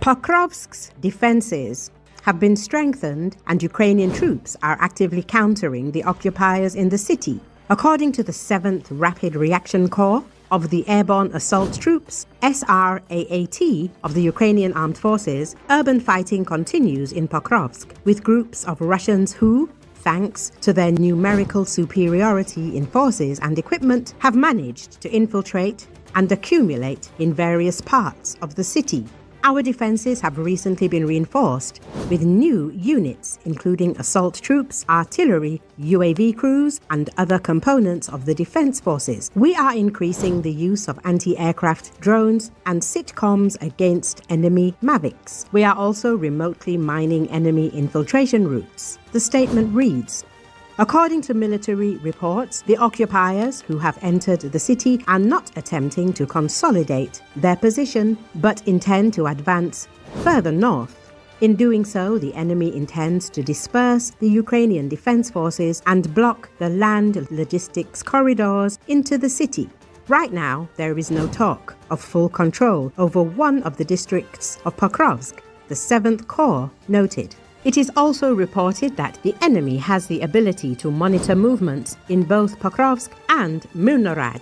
Pokrovsk's defenses have been strengthened and Ukrainian troops are actively countering the occupiers in the city. According to the 7th Rapid Reaction Corps of the Airborne Assault Troops, SRAAT, of the Ukrainian Armed Forces, urban fighting continues in Pokrovsk with groups of Russians who, thanks to their numerical superiority in forces and equipment, have managed to infiltrate and accumulate in various parts of the city. Our defenses have recently been reinforced with new units, including assault troops, artillery, UAV crews, and other components of the defense forces. We are increasing the use of anti-aircraft drones and sitcoms against enemy Mavics. We are also remotely mining enemy infiltration routes. The statement reads, according to military reports, the occupiers who have entered the city are not attempting to consolidate their position, but intend to advance further north. In doing so, the enemy intends to disperse the Ukrainian defense forces and block the land logistics corridors into the city. Right now, there is no talk of full control over one of the districts of Pokrovsk, the 7th Corps noted. It is also reported that the enemy has the ability to monitor movements in both Pokrovsk and Milnorad.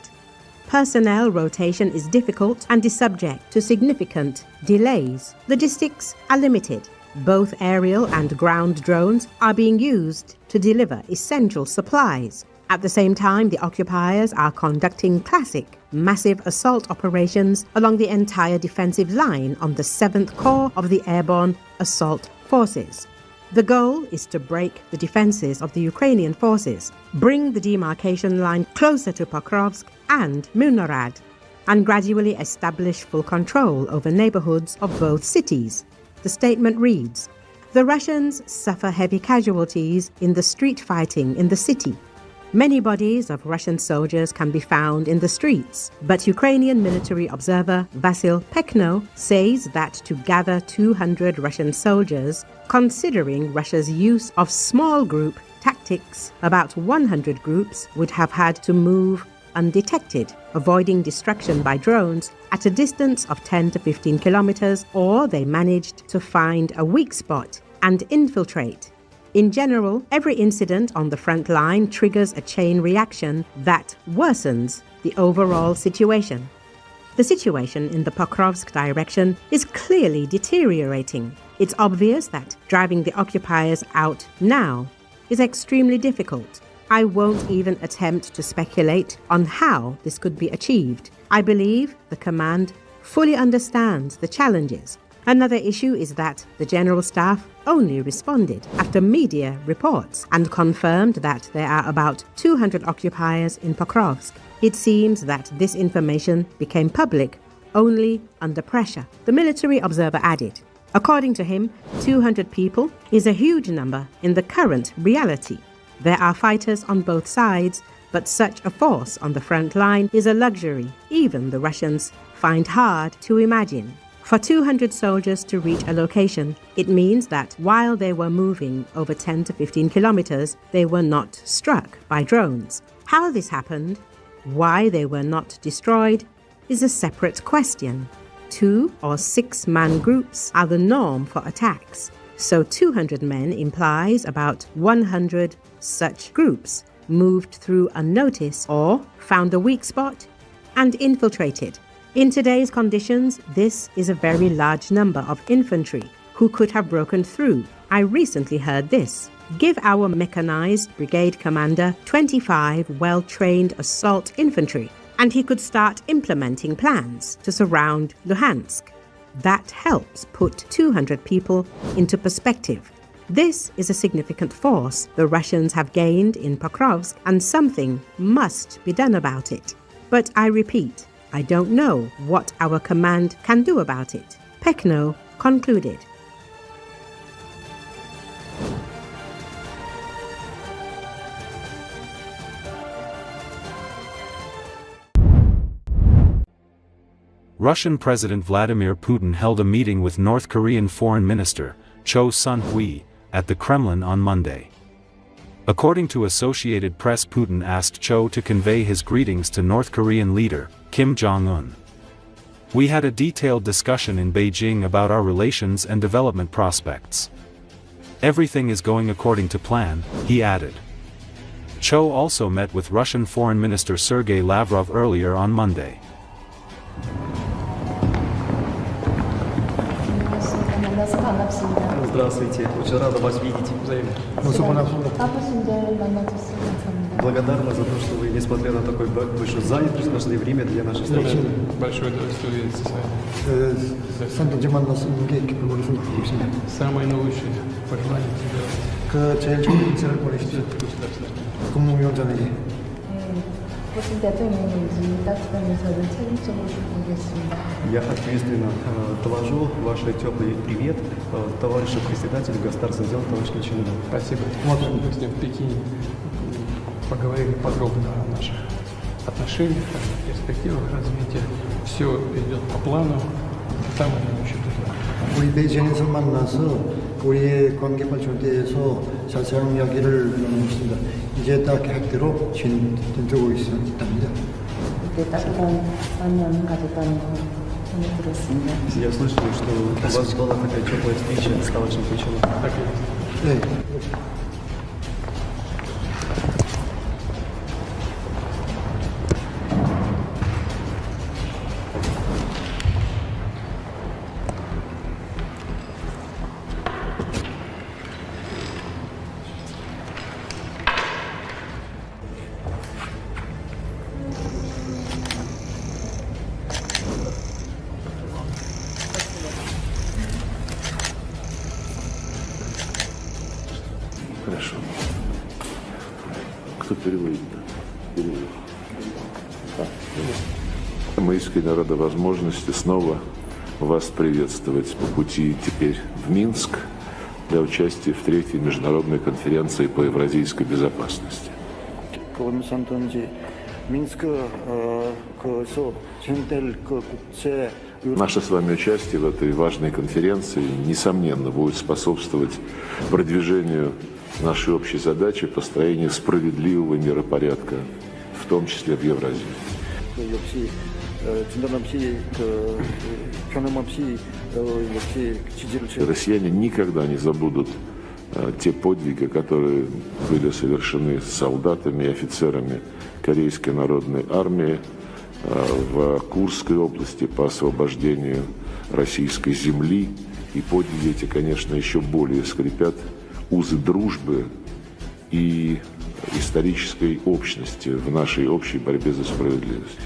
Personnel rotation is difficult and is subject to significant delays. Logistics are limited. Both aerial and ground drones are being used to deliver essential supplies. At the same time, the occupiers are conducting classic, massive assault operations along the entire defensive line on the 7th Corps of the Airborne Assault Forces. The goal is to break the defenses of the Ukrainian forces, bring the demarcation line closer to Pokrovsk and Milnorad, and gradually establish full control over neighborhoods of both cities. The statement reads, the Russians suffer heavy casualties in the street fighting in the city. Many bodies of Russian soldiers can be found in the streets, but Ukrainian military observer Vasyl Pekno says that to gather 200 Russian soldiers, considering Russia's use of small group tactics, about 100 groups would have had to move undetected, avoiding destruction by drones at a distance of 10 to 15 kilometers, or they managed to find a weak spot and infiltrate. In general, every incident on the front line triggers a chain reaction that worsens the overall situation. The situation in the Pokrovsk direction is clearly deteriorating. It's obvious that driving the occupiers out now is extremely difficult. I won't even attempt to speculate on how this could be achieved. I believe the command fully understands the challenges. Another issue is that the General Staff only responded after media reports and confirmed that there are about 200 occupiers in Pokrovsk. It seems that this information became public only under pressure. The military observer added, according to him, 200 people is a huge number in the current reality. There are fighters on both sides, but such a force on the front line is a luxury even the Russians find hard to imagine. For 200 soldiers to reach a location, it means that while they were moving over 10 to 15 kilometers, they were not struck by drones. How this happened, why they were not destroyed, is a separate question. 2 or 6-man groups are the norm for attacks, so 200 men implies about 100 such groups moved through unnoticed or found a weak spot and infiltrated. In today's conditions, this is a very large number of infantry who could have broken through. I recently heard this. Give our mechanized brigade commander 25 well-trained assault infantry, and he could start implementing plans to surround Luhansk. That helps put 200 people into perspective. This is a significant force the Russians have gained in Pokrovsk, and something must be done about it. But I repeat, I don't know what our command can do about it, Pekno concluded. Russian President Vladimir Putin held a meeting with North Korean Foreign Minister Cho Sun-hui at the Kremlin on Monday. According to Associated Press, Putin asked Cho to convey his greetings to North Korean leader Kim Jong-un. We had a detailed discussion in Beijing about our relations and development prospects. Everything is going according to plan, he added. Cho also met with Russian Foreign Minister Sergei Lavrov earlier on Monday. Здравствуйте, очень рада вас видеть. Благодарна за то, что вы, несмотря на такой большой занятость, нашли время для нашей встречи. Большое удовольствие увидеться с вами. Самые наилучшие пожелания тебе. Я ответственно доложу ваш теплый привет товарищу председателю государственного дела, товарищу Кичину. Спасибо. Мы с ним в Пекине поговорили подробно о наших отношениях, о перспективах развития. Все идет по плану. Самое наилучшее пожелание. 우리 베이징에서 만나서 우리의 관계 발전에 대해서 자세한 이야기를 나눴습니다. 이제 다 계획대로 진행되고 있답니다. 따뜻한 만남 가졌다는 거 전해 들었습니다. Я слышал, что у вас была такая теплая встреча с товарищем Кичиным. 네. Хорошо. Кто переводит? Мы искренне рады возможности снова вас приветствовать по пути теперь в Минск для участия в 3-й международной конференции по евразийской безопасности. Наше с вами участие в этой важной конференции, несомненно, будет способствовать продвижению нашей общей задачи построения справедливого миропорядка, в том числе в Евразии. Россияне никогда не забудут те подвиги, которые были совершены солдатами и офицерами Корейской народной армии в Курской области по освобождению российской земли. И подвиги эти, конечно, еще более скрепят узы дружбы и исторической общности в нашей общей борьбе за справедливость.